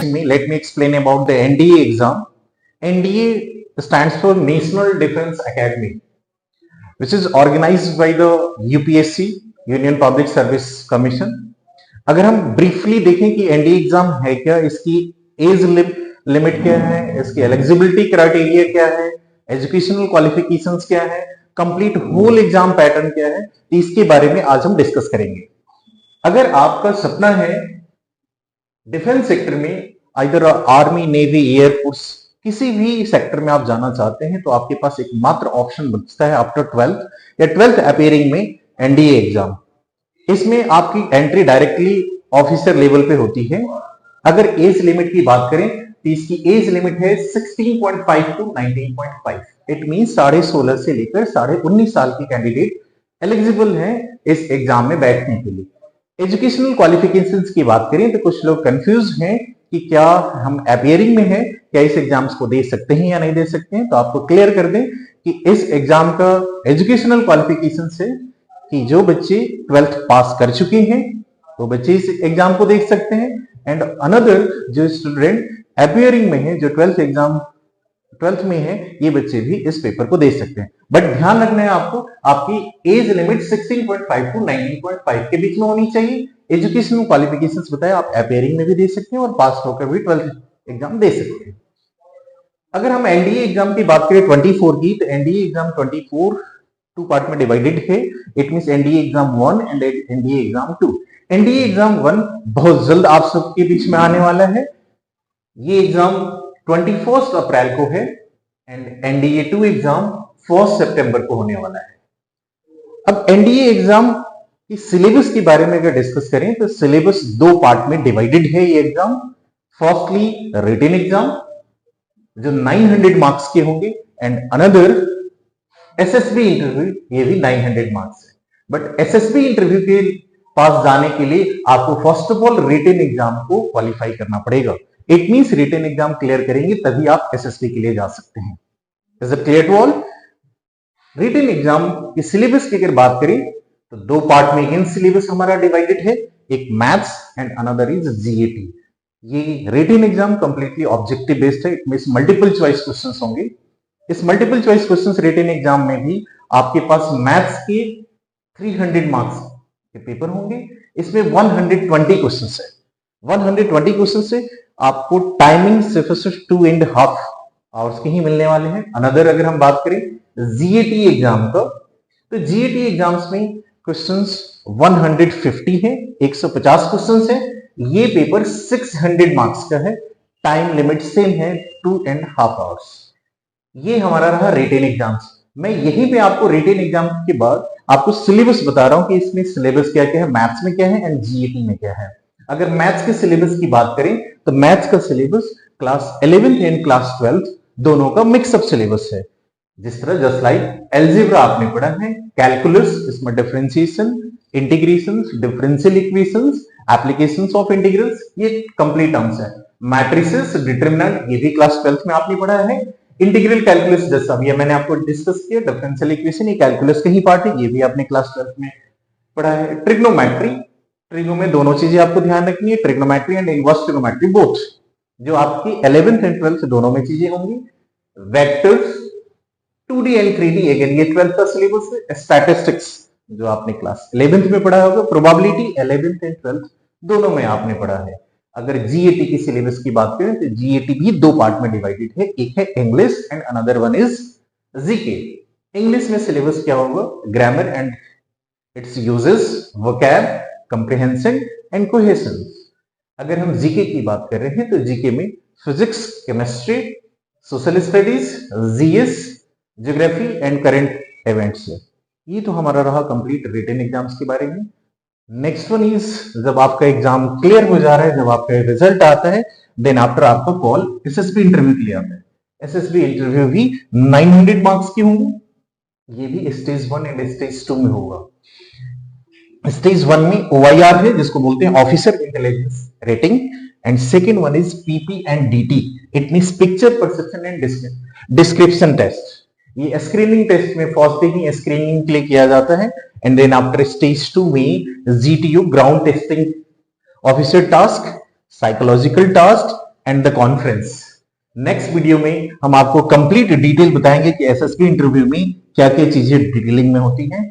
Let me explain about the NDA exam. NDA stands for National Defense Academy, which is organized by the UPSC, Union Public Service Commission. अगर हम briefly देखें कि NDA exam है क्या, इसकी age limit क्या है, इसकी एलिजिबिलिटी क्राइटेरिया क्या है, एजुकेशनल क्वालिफिकेशंस क्या है, कंप्लीट होल एग्जाम पैटर्न क्या है, तो इसके बारे में आज हम डिस्कस करेंगे। अगर आपका सपना है डिफेंस सेक्टर में, आइदर आर्मी, नेवी, एयरफोर्स, किसी भी सेक्टर में आप जाना चाहते हैं, तो आपके पास एक मात्र ऑप्शन बचता है आफ्टर 12th या 12th अपीयरिंग में एनडीए एग्जाम। इसमें आपकी एंट्री डायरेक्टली ऑफिसर लेवल पे होती है। अगर एज लिमिट की बात करें तो इसकी एज लिमिट है 16.5 टू 19.5। इट मीन 16.5 से लेकर 19.5 साल की कैंडिडेट एलिजिबल है इस एग्जाम में बैठने के लिए। एजुकेशनल क्वालिफिकेशंस की बात करें तो कुछ लोग कंफ्यूज हैं कि क्या हम अपीयरिंग में है, क्या इस एग्जाम्स को दे सकते हैं या नहीं दे सकते हैं। तो आपको क्लियर कर दें कि इस एग्जाम का एजुकेशनल क्वालिफिकेशन से कि जो बच्चे 12th पास कर चुके हैं वो बच्चे इस एग्जाम को देख सकते हैं, एंड अनदर जो स्टूडेंट अपीयरिंग में है, जो 12th में है, ये बच्चे भी इस पेपर को दे सकते हैं। बट ध्यान रखना है आपको, आपकी एज लिमिट 16.5 टू 19.5 के बीच में होनी चाहिए। एजुकेशनल क्वालिफिकेशंस बताया, आप अपीयरिंग में भी दे सकते हैं और पास होकर भी 12th एग्जाम दे सकते हैं। अगर हम एनडीए एग्जाम की बात करें 24 की, तो एनडीए एग्जाम 24 टू पार्ट में डिवाइडेड है। It means NDA exam 1 and NDA exam 2। NDA exam 1 बहुत जल्द आप सबके बीच में आने वाला है। ये एग्जाम 21 अप्रैल को है एंड एनडीए 2 एग्जाम 1 सितंबर को होने वाला है। अब एनडीए एग्जाम की सिलेबस के बारे में अगर डिस्कस करें तो सिलेबस 2 पार्ट में डिवाइडेड है ये एग्जाम। फर्स्टली रिटन एग्जाम जो 900 मार्क्स के होंगे, एंड अनदर एसएसबी इंटरव्यू, ये भी 900 मार्क्स है। बट एसएसबी इंटरव्यू के पास जाने के लिए आपको first of all written exam को क्वालिफाई करना पड़ेगा। It means written exam clear करेंगे तभी आप एसएसबी के लिए जा सकते हैं। Is it clear to all? Written exam की सिलेबस की अगर बात करें तो 2 पार्ट में इन सिलेबस हमारा डिवाइडेड है, एक maths and another is GAT. ये written exam completely objective based है। It means multiple choice questions होंगे। इस multiple choice questions written exam में भी आपके पास मैथ्स के 300 मार्क्स के पेपर होंगे। इसमें 120 क्वेश्चंस है। 120 क्वेश्चन से आपको टाइमिंग सिर्फ 2.5 आवर्स के ही मिलने वाले हैं। अनदर अगर हम बात करें जीएटी एग्जाम का, तो जीएटी एग्जाम्स में क्वेश्चंस 150 है, 150 क्वेश्चंस है। ये पेपर 600 मार्क्स का है। टाइम लिमिट सेम है 2.5 आवर्स। ये हमारा रहा रिटन एग्जाम्स। मैं यहीं पे आपको रिटन एग्जाम के बाद आपको सिलेबस बता रहा हूं कि इसमें सिलेबस क्या क्या है, मैथ्स में क्या है एंड जीएटी में क्या है। अगर मैथ्स के सिलेबस की बात करें तो मैथ्स का syllabus class 11th and class 12th दोनों का मिक्सअप सिलेबस है। जिस तरह जस्ट लाइक एल्जेब्रा आपने पढ़ा है, कैलकुलस, इसमें differentiation, integration, differential equations, applications of integrals, ये कंप्लीट टर्म्स है। मैट्रिसेस, डिटरमिनेंट, ये भी क्लास 12th में आपने पढ़ा है। इंटीग्रल कैलकुलस जैसा भी मैंने आपको डिस्कस किया, डिफरेंशियल इक्वेशन ये कैलकुलस का ही पार्ट है, ये भी आपने क्लास 12th में पढ़ा है। ट्रिग्नोमेट्री, ट्रिग्नो में दोनों चीजें आपको ध्यान रखनी है, trigonometry and inverse trigonometry both, जो आपकी 11th एंड 12th दोनों में चीजें होंगी। Vectors, 2D and 3D, again ये 12th का सिलेबस है। स्टैटिस्टिक्स जो आपने क्लास 11th में पढ़ा होगा, प्रोबेबिलिटी 11th एंड 12th दोनों में आपने पढ़ा है। अगर जीएटी की सिलेबस की बात करें तो जीएटी भी 2 पार्ट में डिवाइडेड है, एक है English and another one is GK. English में सिलेबस क्या होगा? Grammar and it's uses, vocab, comprehension and cohesion. अगर हम जीके की बात कर रहे हैं तो जीके में physics, chemistry, social studies, GS, geography and current events है। ये तो हमारा रहा कंप्लीट रिटन एग्जाम्स के बारे में। नेक्स्ट वन इज जब आपका एग्जाम क्लियर हो जा रहा है, जब आपका रिजल्ट आता है, देन आफ्टर आपका कॉल एसएसबी इंटरव्यू के लिए आता है। एसएसबी इंटरव्यू भी 900 मार्क्स की होंगी। ये भी स्टेज 1 एंड स्टेज 2 में होगा। स्टेज 1 में OIR है जिसको बोलते हैं officer intelligence rating, and second one is PP and DT, it means picture perception and description test. ये स्क्रीनिंग टेस्ट में फर्स्ट डे ही स्क्रीनिंग के लिए किया जाता है, एंड देन आफ्टर स्टेज 2 में GTO ground testing officer task, psychological task, and the conference. Next video में हम आपको कंप्लीट डिटेल बताएंगे कि एसएसबी इंटरव्यू में क्या क्या चीजें डिटेलिंग में होती हैं